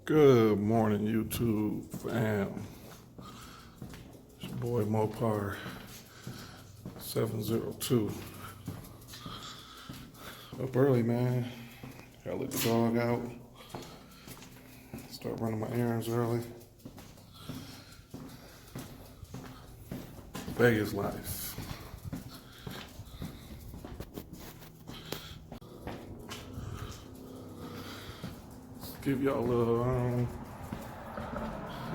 Good morning, YouTube fam. It's your boy Mopar 702. Up early, man. Gotta let the dog out. Start running my errands early. Vegas life. Give y'all a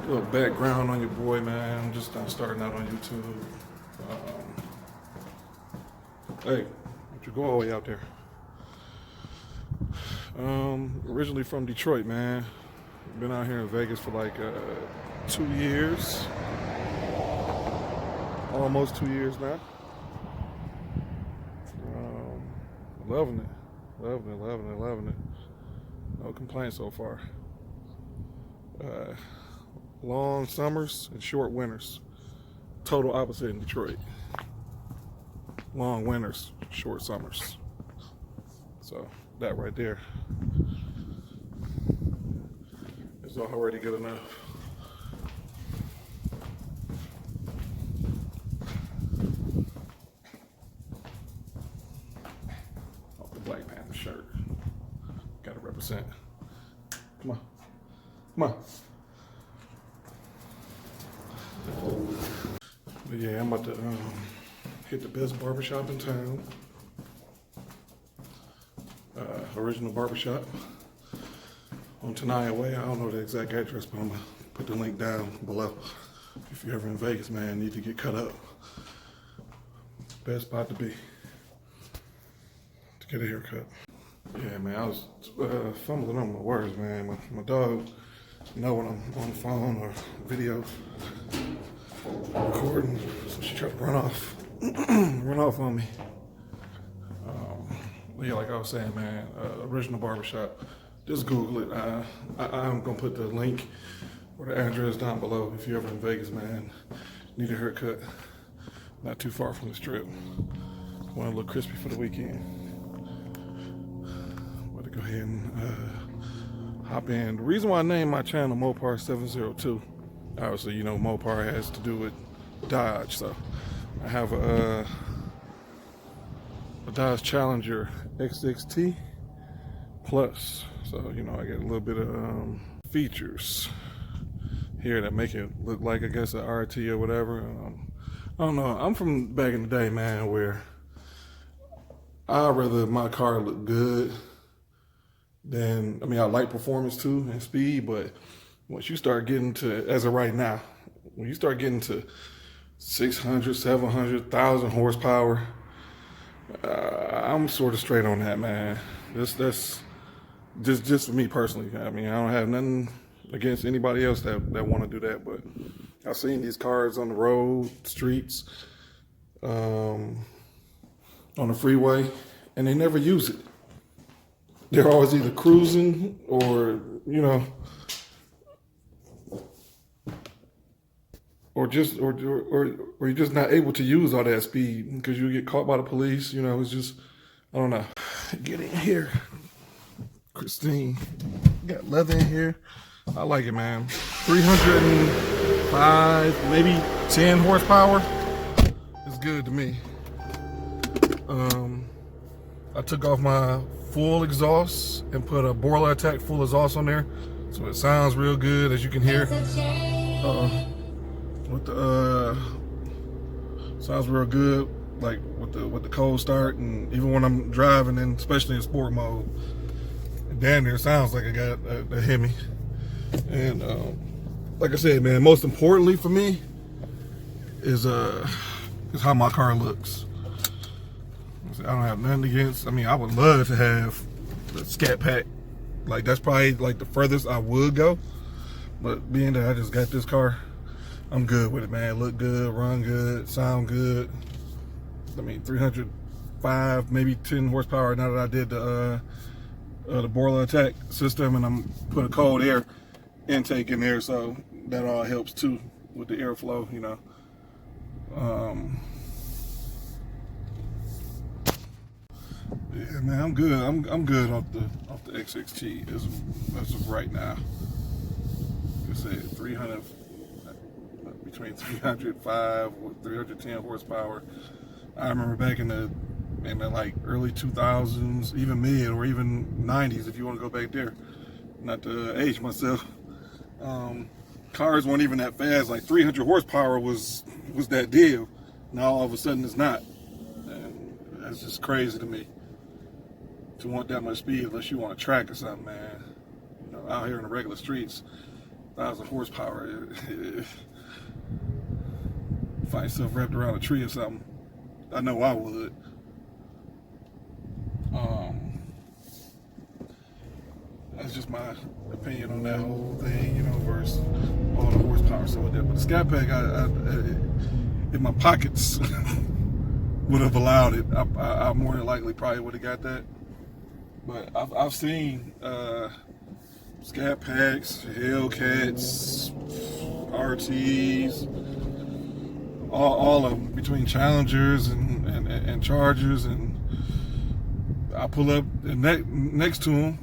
little background on your boy, man. I'm just starting out on YouTube. Hey, don't you go all the way out there. Originally from Detroit, man. Been out here in Vegas for like 2 years. Almost 2 years now. Loving it. Loving it. No complaints so far. Long summers and short winters. Total opposite in Detroit. Long winters, short summers. So that right there is already good enough. Off the Black Panther shirt. Gotta represent. Come on. Come on. But yeah, I'm about to hit the best barbershop in town. Original Barbershop on Tenaya Way. I don't know the exact address, but I'm gonna put the link down below. If you're ever in Vegas, man, need to get cut up. Best spot to be to get a haircut. Yeah, man, I was fumbling on my words, man. My dog know when I'm on the phone or video recording, so she tried to run off on me. Yeah, like I was saying, man, Original Barbershop. Just Google it. I'm gonna put the link or the address down below if you're ever in Vegas, man. Need a haircut. Not too far from the strip. Want to look crispy for the weekend. Go ahead and hop in. The reason why I named my channel Mopar 702, obviously, you know, Mopar has to do with Dodge. So I have a Dodge Challenger XXT Plus. So, you know, I get a little bit of features here that make it look like, I guess, an RT or whatever. I don't know. I'm from back in the day, man, where I'd rather my car look good. Then, I mean, I like performance too and speed, but once you start getting to, as of right now, when you start getting to 600, 700, 1,000 horsepower, I'm sort of straight on that, man. That's just for me personally. I mean, I don't have nothing against anybody else that want to do that, but I've seen these cars on the road, streets, on the freeway, and they never use it. They're always either cruising or, you know, or you're just not able to use all that speed because you get caught by the police. You know, it's just, I don't know. Get in here, Christine. Got leather in here. I like it, man. 305, maybe 10 horsepower. It's good to me. I took off my full exhaust and put a Borla Attack full exhaust on there, so it sounds real good, as you can hear. Sounds real good, like with the cold start, and even when I'm driving, and especially in sport mode, damn near sounds like I got a Hemi. And like I said, man, most importantly for me is how my car looks. I don't have nothing against. I mean, I would love to have the Scat Pack. Like, that's probably like the furthest I would go. But being that I just got this car, I'm good with it, man. Look good, run good, sound good. I mean, 305, maybe 10 horsepower. Now that I did the Borla Attack system, and I'm put a cold air intake in there, so that all helps too with the airflow, you know. Yeah, man, I'm good. I'm good off the XXT as of right now. I said 300, between 305 or 310 horsepower. I remember back in the like early 2000s, even mid or even 90s, if you want to go back there. Not to age myself. Cars weren't even that fast. Like 300 horsepower was that deal. Now all of a sudden it's not. And that's just crazy to me. To want that much speed unless you want a track or something, man. You know, out here in the regular streets, 1,000 horsepower. Find yourself wrapped around a tree or something. I know I would. That's just my opinion on that whole thing, you know, versus all the horsepower so with that. But the Scat Pack, if my pockets would have allowed it, I more than likely probably would have got that. But I've seen Scat Packs, Hellcats, RTs, all of them, between Challengers and Chargers, and I pull up next to them.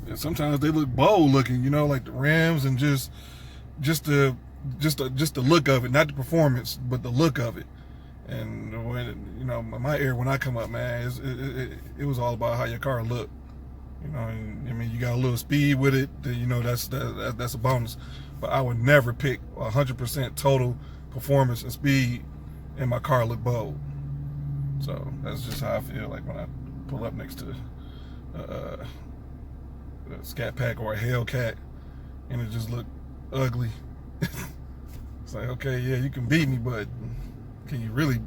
And sometimes they look bold looking, you know, like the Rams, and just the look of it, not the performance, but the look of it. And when, you know, my ear, when I come up, man, it was all about how your car looked. You know, and, I mean, you got a little speed with it, you know, that's a bonus. But I would never pick 100% total performance and speed and my car look bold. So that's just how I feel like when I pull up next to a Scat Pack or a Hellcat and it just look ugly. It's like, okay, yeah, you can beat me, but can you really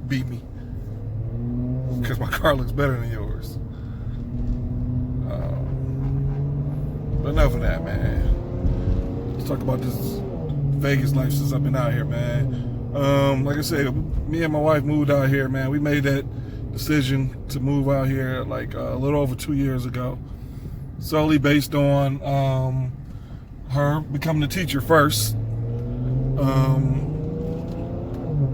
beat me? Because my car looks better than yours. But enough of that, man. Let's talk about this Vegas life since I've been out here, man. Like I said, me and my wife moved out here, man. We made that decision to move out here like a little over 2 years ago, solely based on her becoming a teacher first.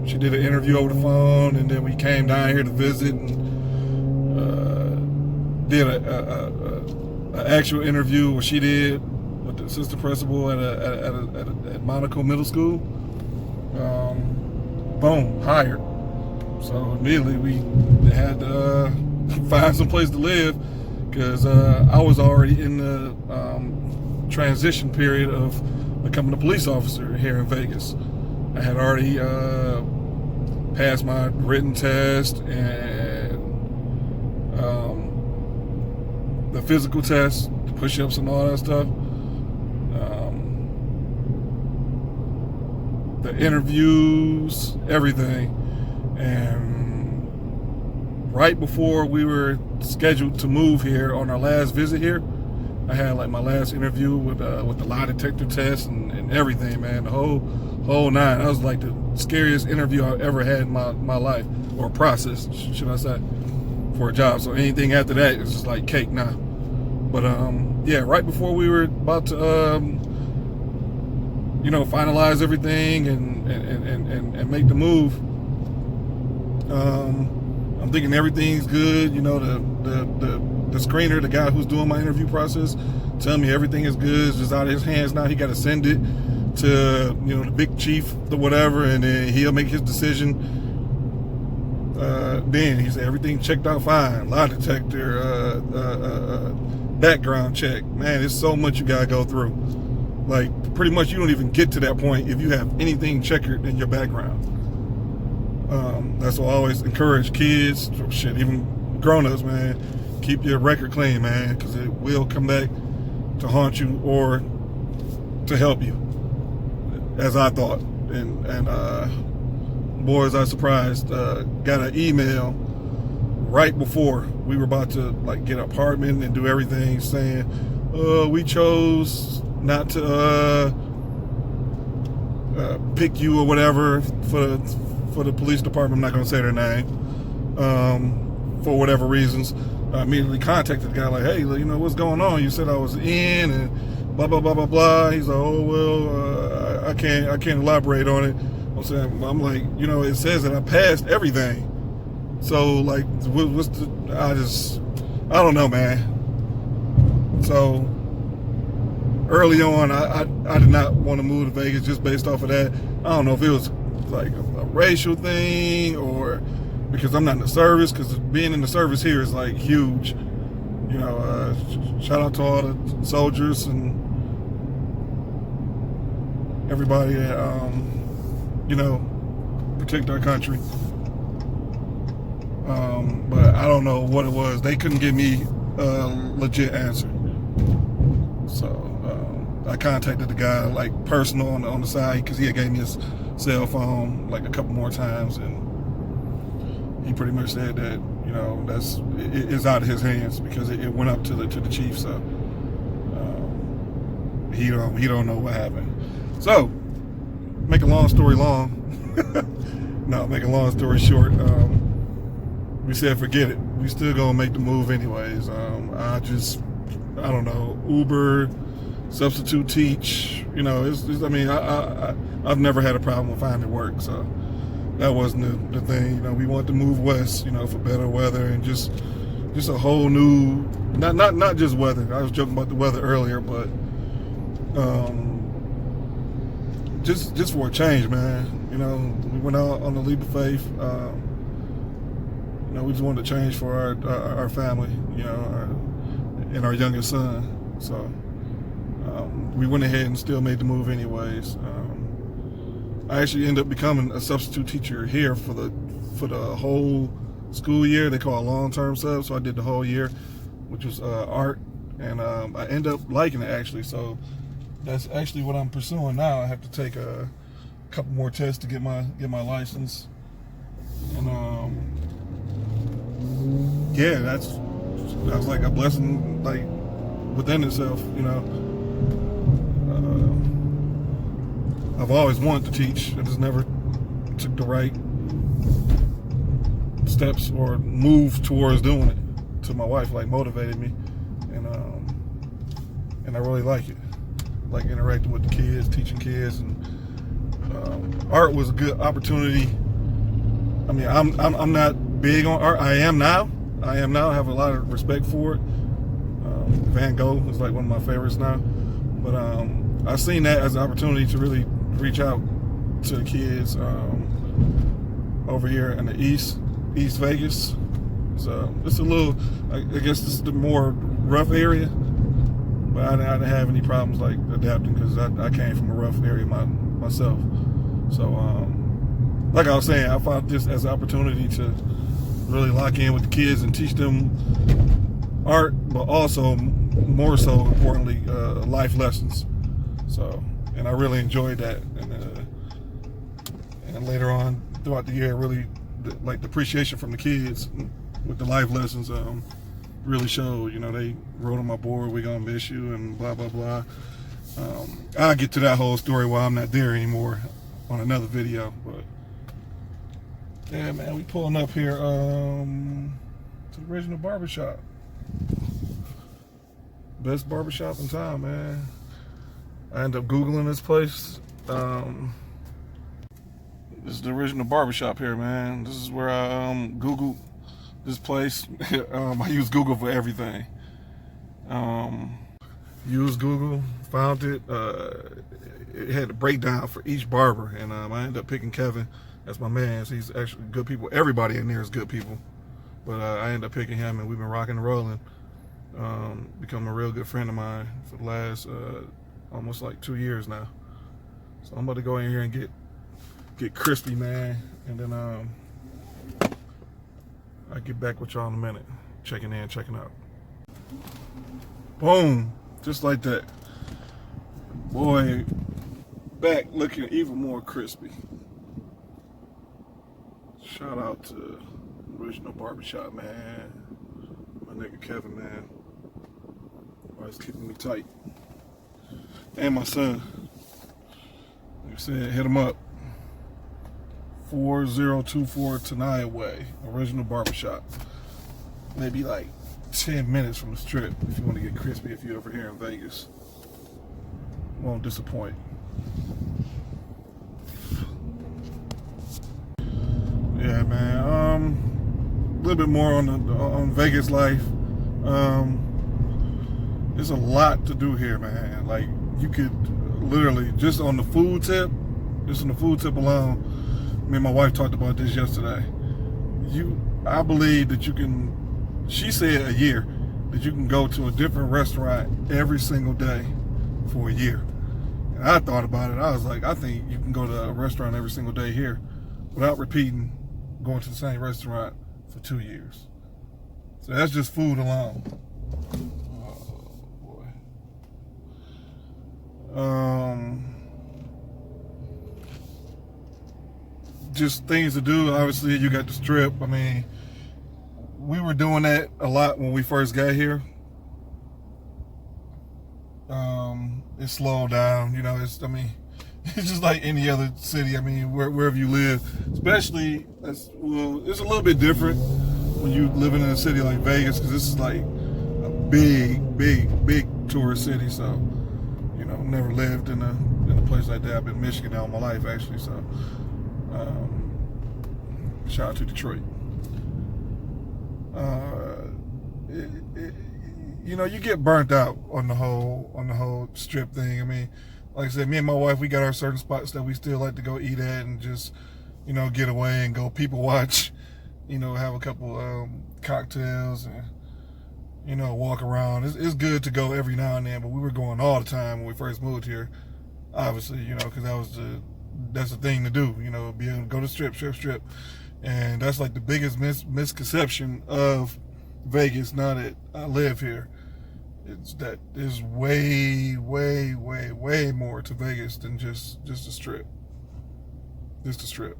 She did an interview over the phone, and then we came down here to visit and did an actual interview where she did with the assistant principal at Monaco Middle School. Boom, hired. So immediately we had to find some place to live, because I was already in the transition period of becoming a police officer here in Vegas. I had already passed my written test and the physical test, the push-ups and all that stuff. The interviews, everything. And right before we were scheduled to move here on our last visit here, I had like my last interview with the lie detector test and everything, man. The whole nine. That was like the scariest interview I've ever had in my life, or process, should I say, for a job. So anything after that is just like cake now. But yeah, right before we were about to you know, finalize everything and make the move, I'm thinking everything's good. You know, the screener, the guy who's doing my interview process, telling me everything is good. It's just out of his hands now. He got to send it to, you know, the big chief or whatever, and then he'll make his decision. Then he said everything checked out fine. Lie detector, background check. Man, there's so much you gotta go through. Like, pretty much you don't even get to that point if you have anything checkered in your background. That's why I always encourage kids, shit, even grown-ups, man, keep your record clean, man, because it will come back to haunt you or to help you, as I thought. And boy, was I surprised. Got an email right before we were about to like get an apartment and do everything, saying we chose not to pick you or whatever for the police department. I'm not going to say their name, for whatever reasons. I immediately contacted the guy like, hey, you know, what's going on? You said I was in and blah blah blah blah blah. He's like, oh well, I can't elaborate on it. I'm like, you know, it says that I passed everything. So like, what's I don't know, man. So early on, I did not want to move to Vegas just based off of that. I don't know if it was like a racial thing or because I'm not in the service, because being in the service here is like huge. You know, shout out to all the soldiers and everybody that, you know, protect our country. But I don't know what it was. They couldn't give me a legit answer. So I contacted the guy like personal on the side, because he had gave me his cell phone like a couple more times, and he pretty much said that, you know, it's out of his hands because it went up to the chief. So he don't know what happened. So make a long story long. No, make a long story short. We said forget it. We still gonna make the move anyways. I don't know, Uber, substitute teach. You know, I mean, I've never had a problem with finding work, so that wasn't the thing. You know, we want to move west, you know, for better weather and just a whole new, not just weather. I was joking about the weather earlier, but just for a change, man. You know, we went out on the leap of faith. You know, we just wanted to change for our family, you know, and our youngest son. So we went ahead and still made the move anyways. I actually ended up becoming a substitute teacher here for the whole school year. They call it long-term sub, so I did the whole year, which was art, and I ended up liking it actually. So that's actually what I'm pursuing now. I have to take a couple more tests to get my license, and yeah, that was like a blessing, like within itself, you know. I've always wanted to teach. I just never took the right steps or moved towards doing it. Till my wife like motivated me, and I really like it. Like interacting with the kids, teaching kids, and art was a good opportunity. I mean, I'm not big on art. I am now. I have a lot of respect for it. Van Gogh is like one of my favorites now. But I've seen that as an opportunity to really reach out to the kids over here in the East Vegas. So it's a little, I guess this is the more rough area. But I didn't have any problems like adapting, because I came from a rough area myself. So like I was saying, I found this as an opportunity to really lock in with the kids and teach them art, but also more so importantly, life lessons. So, and I really enjoyed that, and later on throughout the year, really like the appreciation from the kids with the life lessons really showed. You know, they wrote on my board, "We're gonna miss you," and blah blah blah. I'll get to that whole story while I'm not there anymore on another video. But yeah, man, we pulling up here to the Original Barbershop. Best barbershop in town, man. I ended up Googling this place. This is the Original Barbershop here, man. This is where I Googled this place. I use Google for everything. Used Google, found it. It had a breakdown for each barber, and I ended up picking Kevin. That's my man. So he's actually good people. Everybody in there is good people. But I ended up picking him, and we've been rocking and rolling. Become a real good friend of mine for the last almost like 2 years now. So I'm about to go in here and get crispy, man, and then I'll get back with y'all in a minute. Checking in, checking out. Boom, just like that. Boy, back looking even more crispy. Shout out to Original Barbershop, man. My nigga Kevin, man. Always keeping me tight. And my son. Like I said, hit him up. 4024 Tenaya Way, Original Barbershop. Maybe like 10 minutes from the strip if you want to get crispy if you're over here in Vegas. Won't disappoint. Yeah, man. A little bit more on Vegas life. There's a lot to do here, man. Like, you could literally, just on the food tip alone, me and my wife talked about this yesterday. I believe that you can, she said a year, that you can go to a different restaurant every single day for a year. And I thought about it. I was like, I think you can go to a restaurant every single day here without repeating going to the same restaurant for 2 years. So that's just food alone. Oh, boy. Just things to do. Obviously, you got the Strip. I mean, we were doing that a lot when we first got here. It slowed down, you know. It's just like any other city. I mean, wherever you live, especially it's a little bit different when you living in a city like Vegas, because this is like a big tourist city. So, you know, never lived in a place like that. I've been in Michigan all my life, actually. So, shout out to Detroit. You know, you get burnt out on the whole Strip thing. I mean, like I said, me and my wife, we got our certain spots that we still like to go eat at and just, you know, get away and go people watch, you know, have a couple cocktails and, you know, walk around. It's good to go every now and then, but we were going all the time when we first moved here, obviously, you know, because that's the thing to do, you know, be able to go to Strip. And that's like the biggest misconception of Vegas now that I live here. It's that there's way more to Vegas than just the Strip. Just the Strip.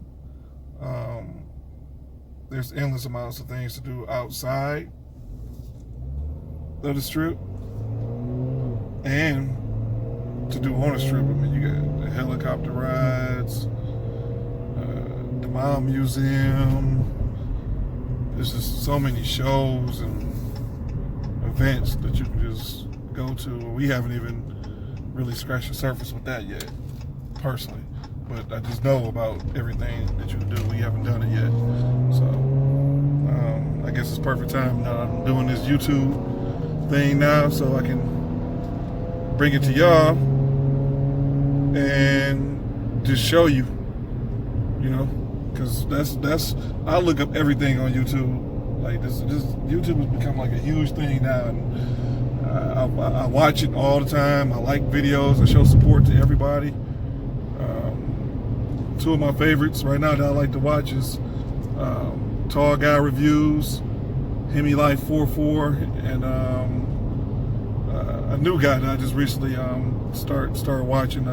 There's endless amounts of things to do outside of the Strip and to do on the Strip. I mean, you got the helicopter rides, the Mile Museum. There's just so many shows and events that you can just go to. We haven't even really scratched the surface with that yet, personally. But I just know about everything that you can do. We haven't done it yet. So I guess it's perfect time. Now I'm doing this YouTube thing now, so I can bring it to y'all and just show you, you know, because that's I look up everything on YouTube. Like this YouTube has become like a huge thing now, and I watch it all the time. I like videos. I show support to everybody. Two of my favorites right now that I like to watch is Tall Guy Reviews, Hemi Life 44, and a new guy that I just recently started watching,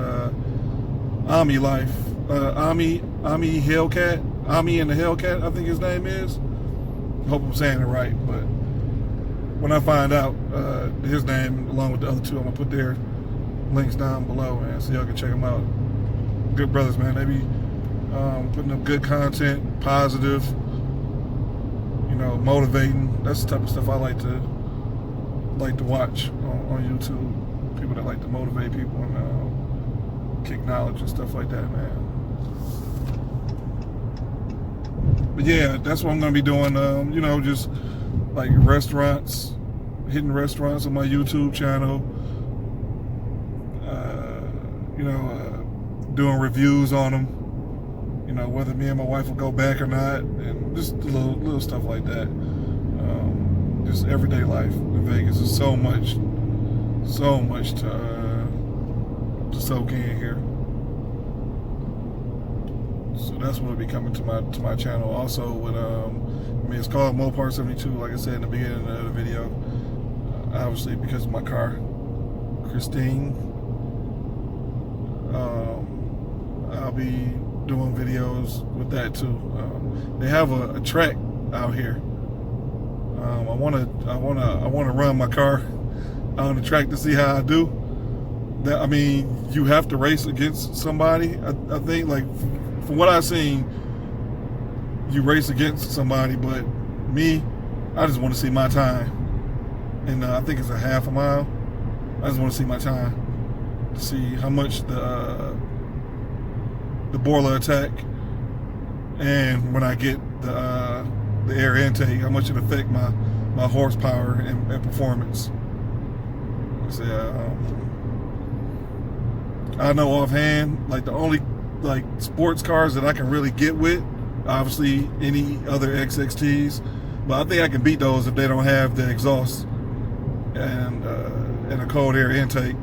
Ami Life, Ami Hellcat, Ami and the Hellcat, I think his name is. I hope I'm saying it right, but when I find out his name along with the other two, I'm gonna put their links down below, man, so y'all can check them out. Good brothers, man. They be putting up good content, positive, you know, motivating. That's the type of stuff I like to watch on YouTube. People that like to motivate people and kick knowledge and stuff like that, man. But yeah, that's what I'm gonna be doing. You know, just like restaurants, hitting restaurants on my YouTube channel. You know, doing reviews on them. You know, whether me and my wife will go back or not, and just little stuff like that. Just everyday life in Vegas. There's so much to soak in here. So that's what will be coming to my channel. Also, with I mean, it's called Mopar 72. Like I said in the beginning of the video, obviously because of my car, Christine. I'll be doing videos with that too. They have a track out here. I wanna run my car on the track to see how I do. That, I mean, you have to race against somebody. I think, like, from what I've seen, you race against somebody, but me, I just want to see my time. And I think it's a half a mile. I just want to see my time to see how much the boiler attack, and when I get the air intake, how much it affect my horsepower and performance. say, I know offhand, like the only like sports cars that I can really get with, obviously any other XXTs, but I think I can beat those if they don't have the exhaust and a cold air intake.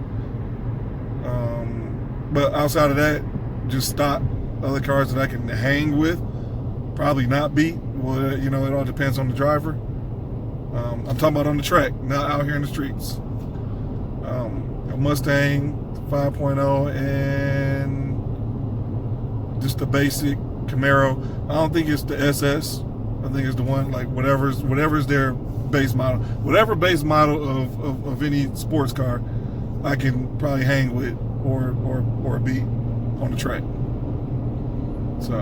But outside of that, just stock other cars that I can hang with, probably not beat. Well, you know, it all depends on the driver. I'm talking about on the track, not out here in the streets. A Mustang 5.0 and just the basic Camaro. I don't think it's the SS. I think it's the one, like whatever's their base model. Whatever base model of any sports car, I can probably hang with or beat on the track. So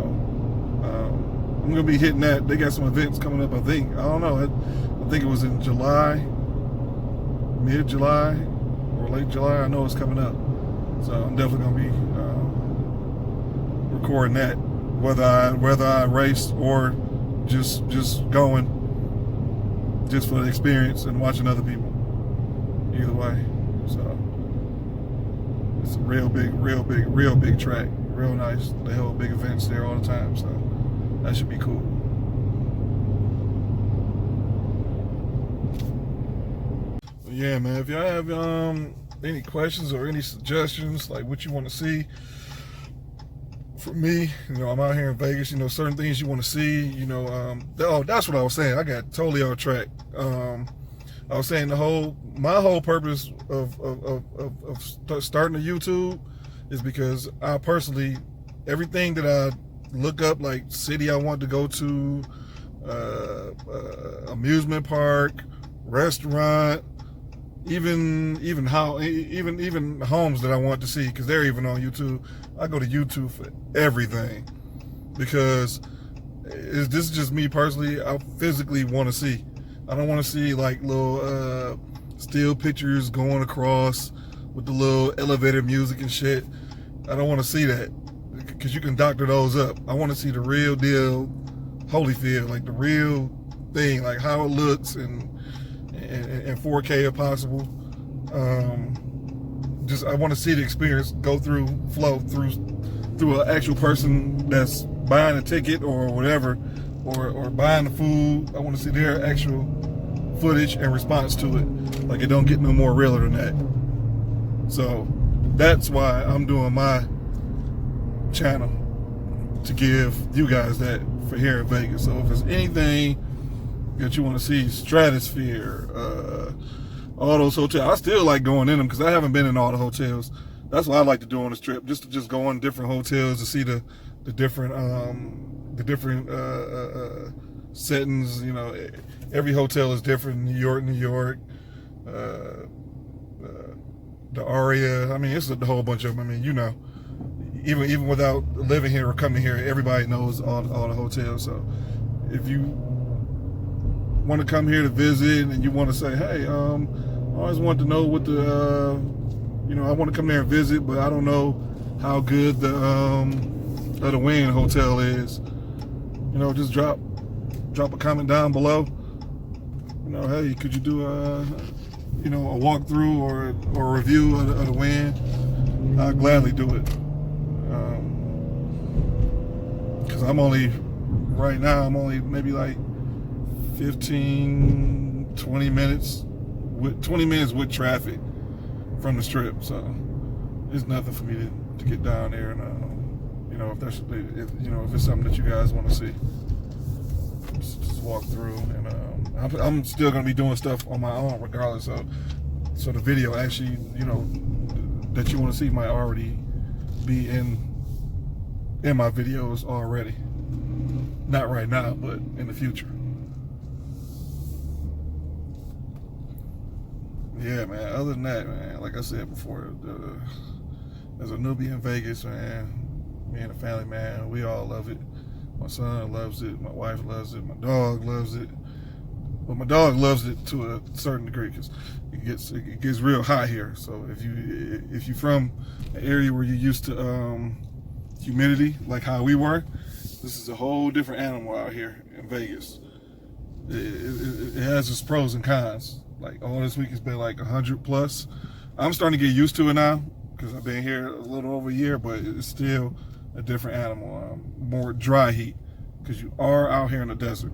I'm gonna be hitting that. They got some events coming up. I don't know. I think it was in July, mid-July or late July. I know it's coming up. So I'm definitely gonna be recording that, whether I race or just going just for the experience and watching other people. Either way, so it's a real big track, real nice. They hold big events there all the time, so that should be cool. But yeah, man, if y'all have any questions or any suggestions, like what you want to see from me, you know, I'm out here in Vegas, you know, certain things you want to see, you know, oh, that's what I was saying. I got totally off track. I was saying my whole purpose of starting a YouTube is because I personally, everything that I look up, like city I want to go to, amusement park, restaurant, even homes that I want to see, because they're even on YouTube. I go to YouTube for everything, because this is just me personally. I physically want to see. I don't want to see like little still pictures going across with the little elevator music and shit. I don't want to see that, because you can doctor those up. I want to see the real deal Holyfield, like the real thing, like how it looks and 4K if possible. Just I want to see the experience flow through an actual person that's buying a ticket or whatever, or buying the food. I want to see their actual footage and response to it. Like, it don't get no more realer than that. So that's why I'm doing my channel, to give you guys that for here in Vegas. So if there's anything that you want to see, Stratosphere, all those hotels, I still like going in them, because I haven't been in all the hotels. That's what I like to do on the Strip, just to go in different hotels to see the different settings. You know, every hotel is different. New York, the Aria. I mean, it's a whole bunch of them. I mean, you know, even without living here or coming here, everybody knows all the hotels. So if you want to come here to visit and you want to say, hey, I always want to know what the, you know, I want to come there and visit, but I don't know how good the Wynn Hotel is. You know, just drop a comment down below. You know, hey, could you do you know, a walkthrough or a review of the Wynn? I'll gladly do it. Because right now I'm only maybe like 15-20 minutes with traffic from the Strip, so it's nothing for me to get down there and you know, if it's something that you guys want to see, just walk through. And I'm still gonna be doing stuff on my own regardless, so the video actually, you know, that you want to see might already be in my videos already. Not right now, but in the future. Yeah, man, other than that, man, like I said before, as a newbie in Vegas, man, me and the family, man, we all love it. My son loves it, my wife loves it, my dog loves it. But my dog loves it to a certain degree, because it gets real hot here. So if you're from an area where you're used to humidity, like how we were, this is a whole different animal out here in Vegas. It has its pros and cons. Like, all this week has been like 100 plus, I'm starting to get used to it now because I've been here a little over a year, but it's still a different animal. More dry heat because you are out here in the desert.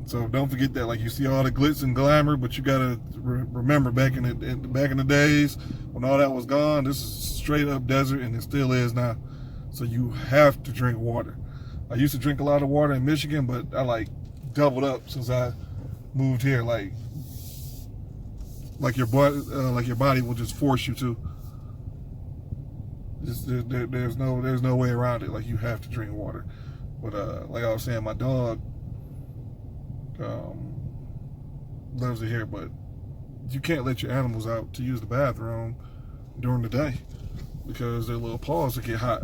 So don't forget that. Like, you see all the glitz and glamour, but you gotta remember back in the days when all that was gone. This is straight up desert, and it still is now. So you have to drink water. I used to drink a lot of water in Michigan, but I like doubled up since I moved here. Like your body will just force you to. There's no way around it. Like, you have to drink water. But like I was saying, my dog loves it here, but you can't let your animals out to use the bathroom during the day because their little paws will get hot.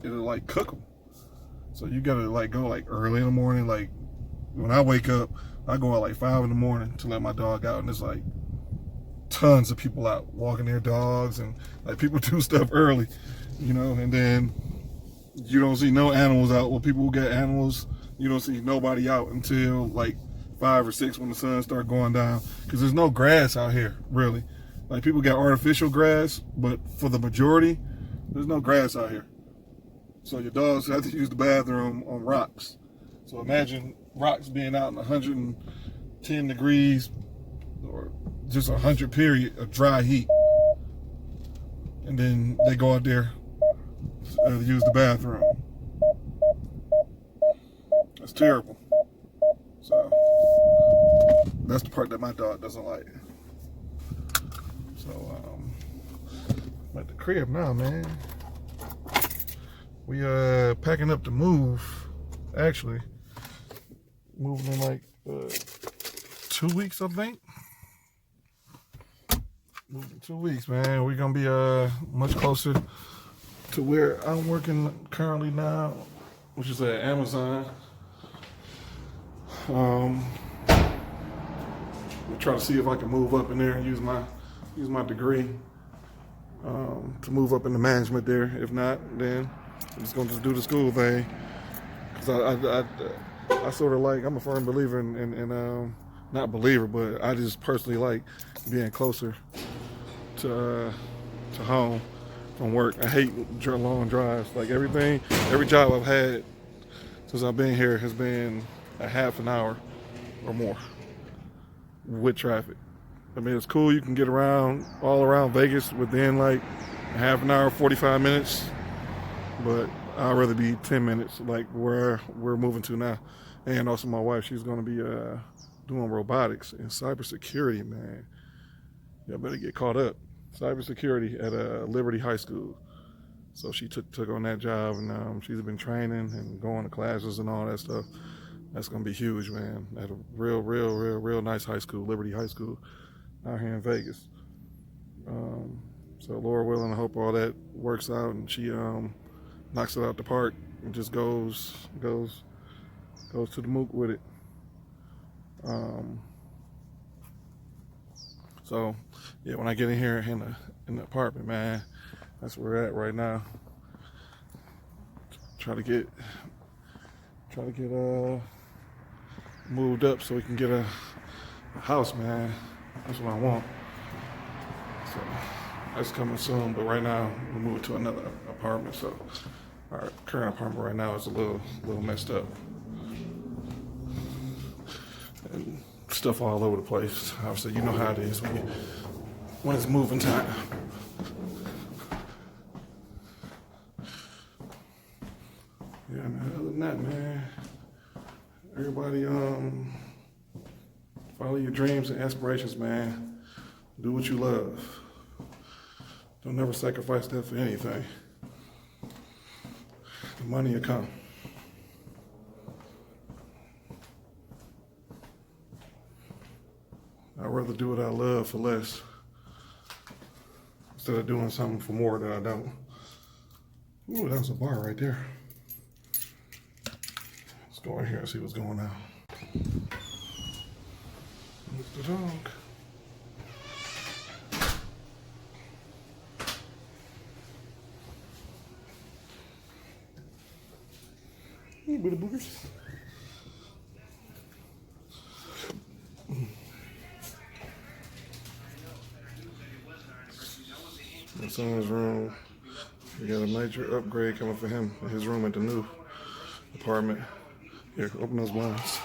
It'll like cook them. So you gotta like go like early in the morning. Like when I wake up, I go out like 5 in the morning to let my dog out, and there's like tons of people out walking their dogs, and like people do stuff early, you know. And then you don't see no animals out. Well, people who got animals, you don't see nobody out until like 5 or 6 when the sun starts going down, because there's no grass out here really. Like, people got artificial grass, but for the majority, there's no grass out here. So your dogs have to use the bathroom on rocks. So imagine rocks being out in 110 degrees or just 100 period of dry heat, and then they go out there to use the bathroom. That's terrible. So that's the part that my dog doesn't like. So I'm at the crib now, man. We packing up to move. Actually, moving in like 2 weeks, I think. Moving 2 weeks, man. We're gonna be much closer to where I'm working currently now, which is at Amazon. We'll try to see if I can move up in there and use my degree to move up into management there. If not, then I'm just gonna do the school thing. Cause I sort of like, I'm a firm believer in not believer, but I just personally like being closer to home from work. I hate long drives. Like, every job I've had since I've been here has been a half an hour or more with traffic. I mean, it's cool. You can get around all around Vegas within like a half an hour, 45 minutes. But I'd rather be 10 minutes, like where we're moving to now. And also my wife, she's going to be doing robotics and cybersecurity, man. Y'all better get caught up. Cybersecurity at Liberty High School. So she took on that job, and she's been training and going to classes and all that stuff. That's going to be huge, man. At a real nice high school, Liberty High School, out here in Vegas. So Lord willing, I hope all that works out and she knocks it out the park and just goes to the mook with it. So yeah, when I get in here in the apartment, man, that's where we're at right now. Try to get moved up so we can get a house, man. That's what I want. So that's coming soon, but right now we're moving to another apartment. So our current apartment right now is a little messed up and stuff all over the place. Obviously, you know how it is when it's moving time. Yeah, man, other than that, man, everybody follow your dreams and aspirations, man. Do what you love. Don't never sacrifice that for anything. The money will come. I'd rather do what I love for less instead of doing something for more that I don't. Ooh, that was a bar right there. Let's go in here and see what's going on. There's the dog. Hey, little boogers. My son's room. We got a major upgrade coming for him in his room at the new apartment. Here, open those blinds.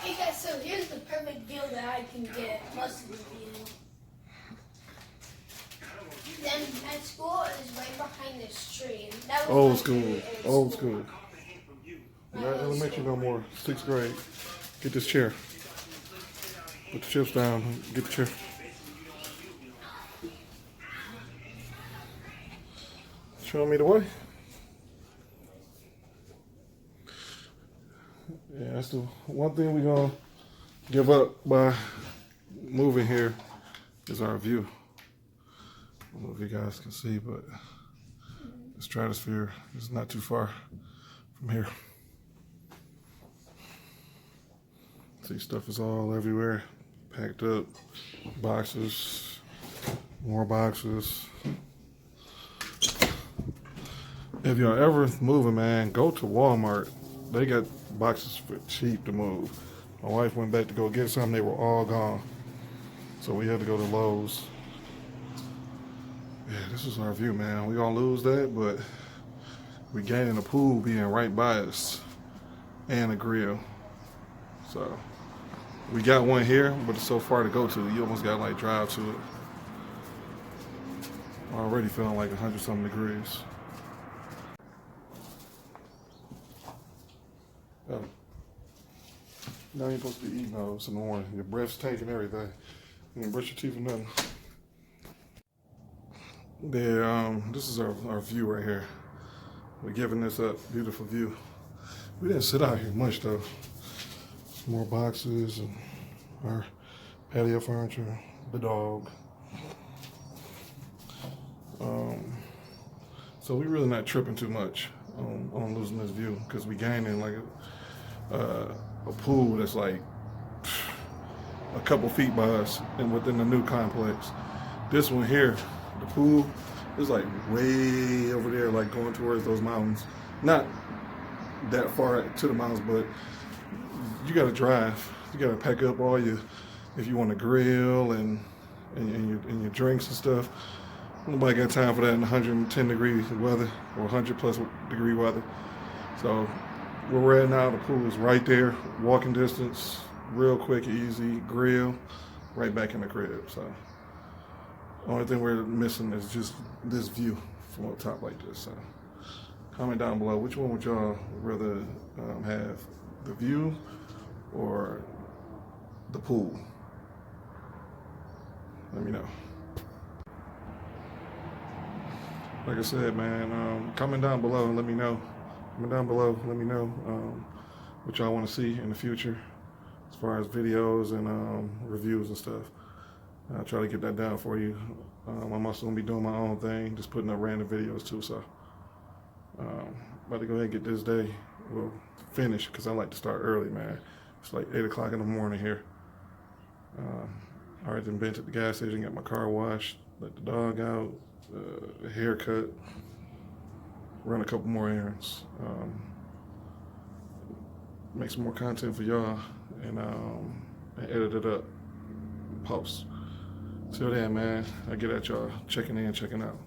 Hey guys, so here's the perfect view that I can get most of the view. Then my school is right behind this tree. That was Old school. Old school. Not elementary no more. 6th grade. Get this chair. Put the chips down. Get the chair. Show me the way. Yeah, that's the one thing we're gonna give up by moving here is our view. I don't know if you guys can see, but the stratosphere is not too far from here. See, stuff is all everywhere, packed up, boxes, more boxes. If y'all ever moving, man, go to Walmart. They got boxes for cheap to move. My wife went back to go get some, they were all gone. So we had to go to Lowe's. Yeah, this is our view, man. We gonna lose that, but we gaining a pool being right by us and a grill. So we got one here, but it's so far to go to. You almost gotta like drive to it. Already feeling like 100-something degrees. Oh. Now you're supposed to be eating those in the morning. Your breath's taking everything. You didn't brush your teeth or nothing. There, this is our view right here. We're giving this up, beautiful view. We didn't sit out here much though. More boxes and our patio furniture, the dog. So we really not tripping too much on losing this view because we gaining like a pool that's like a couple feet by us and within the new complex. This one here, the pool is like way over there, like going towards those mountains. Not that far to the mountains, but you gotta drive. You gotta pack up all your, if you want to grill and your drinks and stuff. Nobody got time for that in 110 degree weather or 100+ degree weather. So where we're at now, the pool is right there, walking distance, real quick, easy, grill, right back in the crib. So only thing we're missing is just this view from up top like this. So comment down below, which one would y'all rather have, the view or the pool? Let me know. Like I said, man, comment down below and let me know. Comment down below, let me know what y'all want to see in the future as far as videos and reviews and stuff. I'll try to get that down for you. I'm also going to be doing my own thing, just putting up random videos too. So about to go ahead and get this day finished because I like to start early, man. It's like 8 o'clock in the morning here. I already been to the gas station, got my car washed, let the dog out, a haircut, run a couple more errands, make some more content for y'all, and edit it up, post. Till then, man, I get at y'all checking in, checking out.